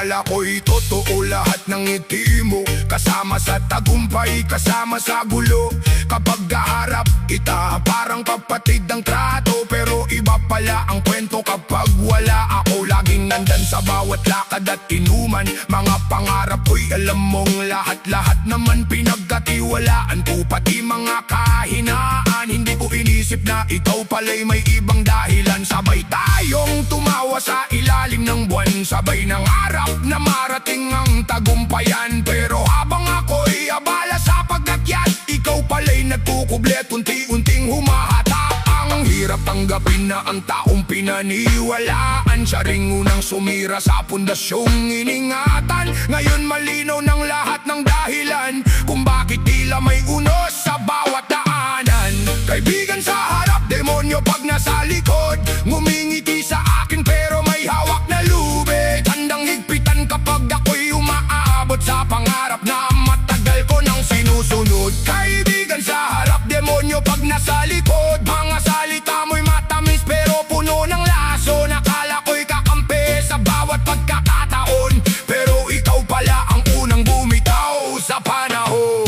Akala ko'y totoo lahat ng ngiti mo, kasama sa tagumpay, kasama sa gulo. Kapag kaharap kita, parang kapatid ang trato, pero iba pala ang kwento kapag wala ako. Laging nandan sa bawat lakad at inuman, mga pangarap ko'y alam mong lahat-lahat naman pinagkatiwalaan ko. Pati mga kahinaan, hindi ko inisip na ikaw pala'y may ibang dahilan. Sabay tayong tumawa sa ilalim ng buwan, sabay nangarap na marating ang tagumpayan. Pero habang ako'y abala sa pag-akyat, ikaw pala'y nagkukublet, unti-unting humahatak. Ang hirap tanggapin na ang taong pinaniwalaan, siya ring unang sumira sa pundasyong iningatan. Ngayon malinaw ng lahat ng dahilan kung bakit tila may unos sa bawat daanan. Kaibigan sa harap, demonyo pag nasa likod, ngumingiti sa akin pero may hawak na lubid. Handang higpitan kapag ako'y umaabot sa pangarap na matagal ko nang sinusunod. Kaibigan sa harap, demonyo pag nasa likod, mga salita mo'y matamis pero puno ng laso. Nakala ko'y kakampi sa bawat pagkakataon, pero ikaw pala ang unang bumitaw sa panahon.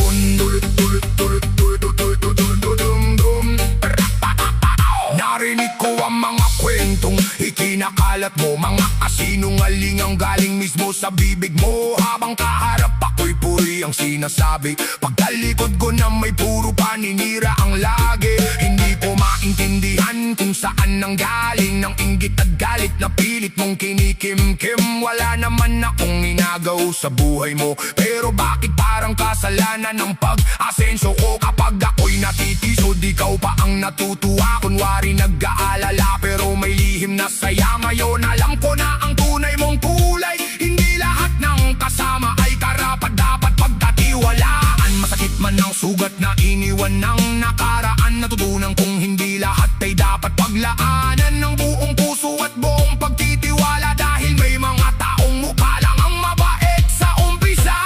Narinig ko ang mga kwentong ikinakalat mo, mga kasinungaling ang galing mismo sa bibig mo. Habang kaharap ako'y puri ang sinasabi, pagtalikod ko na may puro paninira ang lagi. Hindi ko maintindihan kung saan nanggaling ng inggit at galit na pilit mong kinikim-kim. Wala naman akong inagaw sa buhay mo, pero bakit parang kasalanan ng pag-asenso ko? Kapag ako'y natitisod, ikaw pa ang natutuwa. Kunwari nag-aalala pero may lihim na saya. Ngayon alam ko na ang tunay mong kulay, hindi lahat ng kasama ay karapat dapat pagkatiwalaan. Masakit man ang sugat na iniwan ng nakaraan, natutunan kong hindi lahat ay dapat paglaanan ng buong puso at buong pagtitiwala. Dahil may mga taong mukha lang ang mabait sa umpisa.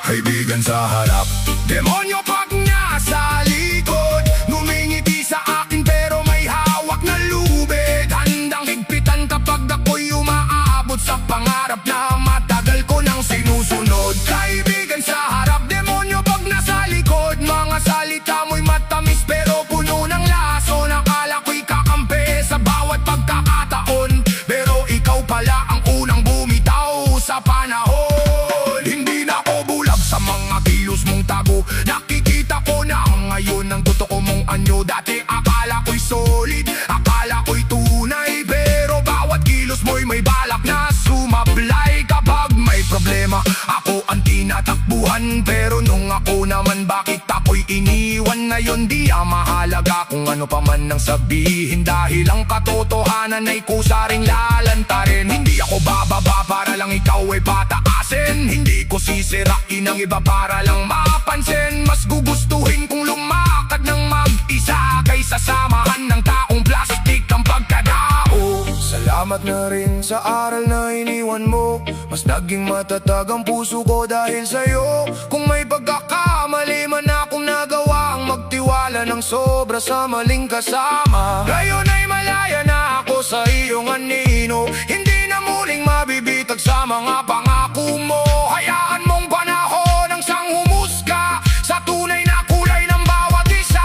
Kaibigan sa harap, demonyo pag nasa likod, ngumingiti sa akin pero may hawak na lubid. Handang higpitan kapag ako'y umaabot sa pangarap na matagal ko nang sinusunod. Kaibigan sa harap, demonyo pag nasa likod, mga salita mo'y matamis pero puno ng laso. Nakala ko'y kakampi sa bawat pagkakataon, pero ikaw pala ang unang bumitaw sa panahon. Hindi na ako bulag sa mga kilos mong tago, nakikita ko na ngayon ang totoo mong anyo. Dati akala ko'y solid, akala ko'y tunay, pero bawat kilos mo'y may balak na sumablay. Kapag may problema, ako ang tinatakbuhan, pero nung ako naman bakit ako'y iniwan? Ngayon di mahalaga kung ano pa man ang sabihin, dahil ang katotohanan ay kusa ring lalantarin. Hindi ako bababa para lang ikaw ay pataasin, hindi ko sisirain ang iba para lang mapansin. Mas gugustuhin kong lumakad ng mag-isa kaysa samahan ng taong plastik ang pagkadao. Salamat na rin sa aral na iniwan mo, mas naging matatag ang puso ko dahil sa'yo. Kung may pagkakamali man akong nagawa, ang magtiwala ng sobra sa maling kasama. Ngayon ay malaya na ako sa iyong anino, hindi na muling mabibitag sa mga pangako mo. Hayaan mong panahon ang siyang humusga sa tunay na kulay ng bawat isa.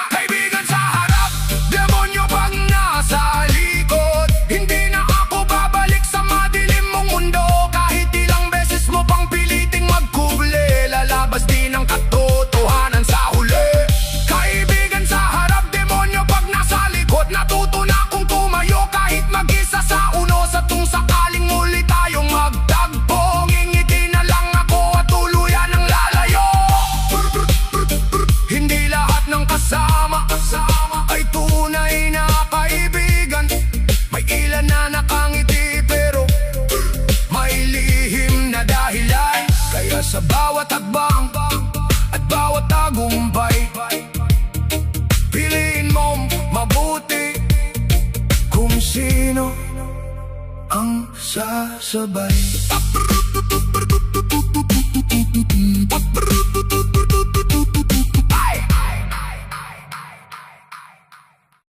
Kaibigan sa harap, demonyo pag nasa likod, hindi na ako babalik sa madilim mong mundo. Kahit ilang beses mo pang piliting magkuble, lalabas din ang katotohanan sa huli. Kaibigan sa harap, demonyo pag nasa likod, natuto na akong tumayo kahit mag-isa sa unos. At kung sakaling muli tayong magtagpo, ngingiti na lang ako at tuluyan ang lalayo. Hindi lahat ng kasama ay tunay na kaibigan. May ilan na nakangiti pero may lihim na dahilan. Kaya sa bawat hakbang at bawat tagumpay, piliin mong mabuti kung sino ang sasabay.